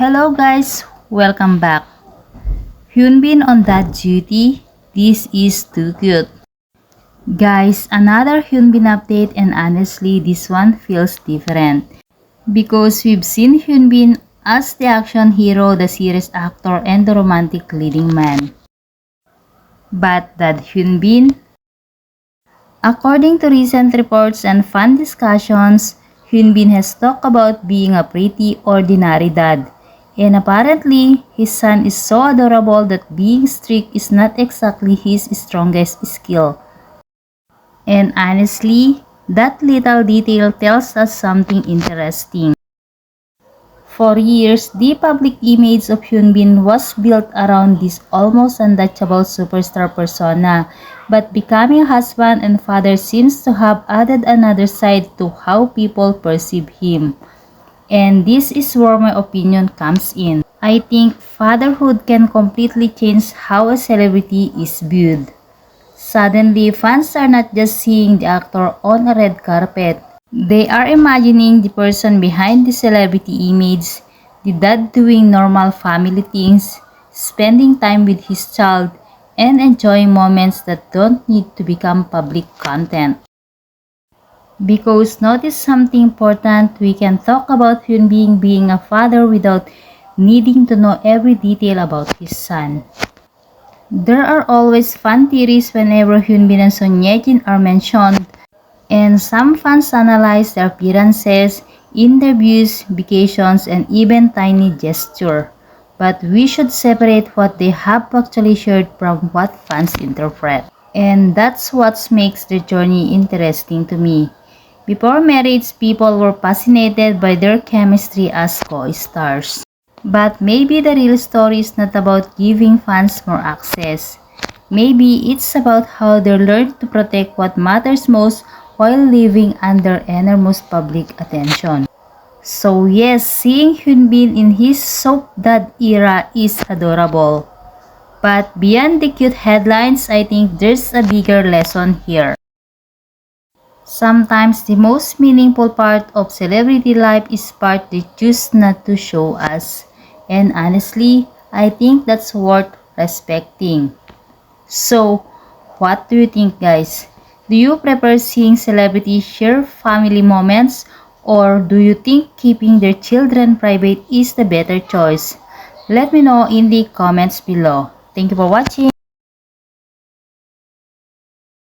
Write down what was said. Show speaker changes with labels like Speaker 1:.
Speaker 1: Hello guys, welcome back. Hyunbin on that duty, this is too cute. Guys, another Hyunbin update, and honestly this one feels different. Because we've seen Hyunbin as the action hero, the serious actor, and the romantic leading man. But that Hyunbin? According to recent reports and fan discussions, Hyunbin has talked about being a pretty ordinary dad. And apparently, his son is so adorable that being strict is not exactly his strongest skill. And honestly, that little detail tells us something interesting. For years, the public image of Hyunbin was built around this almost untouchable superstar persona, but becoming a husband and father seems to have added another side to how people perceive him. And this is where my opinion comes in. I think fatherhood can completely change how a celebrity is viewed. Suddenly, fans are not just seeing the actor on a red carpet. They are imagining the person behind the celebrity image, the dad doing normal family things, spending time with his child, and enjoying moments that don't need to become public content. Because notice something important, we can talk about Hyunbin being a father without needing to know every detail about his son. There are always fan theories whenever Hyunbin and Son Ye-jin are mentioned, and some fans analyze their appearances, interviews, vacations, and even tiny gesture. But we should separate what they have actually shared from what fans interpret. And that's what makes their journey interesting to me. Before marriage, people were fascinated by their chemistry as co-stars. But maybe the real story is not about giving fans more access. Maybe it's about how they learned to protect what matters most while living under enormous public attention. So yes, seeing Hyunbin in his soap dad era is adorable. But beyond the cute headlines, I think there's a bigger lesson here. Sometimes the most meaningful part of celebrity life is part they choose not to show us. And honestly, I think that's worth respecting. So, what do you think guys? Do you prefer seeing celebrities share family moments, or do you think keeping their children private is the better choice? Let me know in the comments below. Thank you for watching.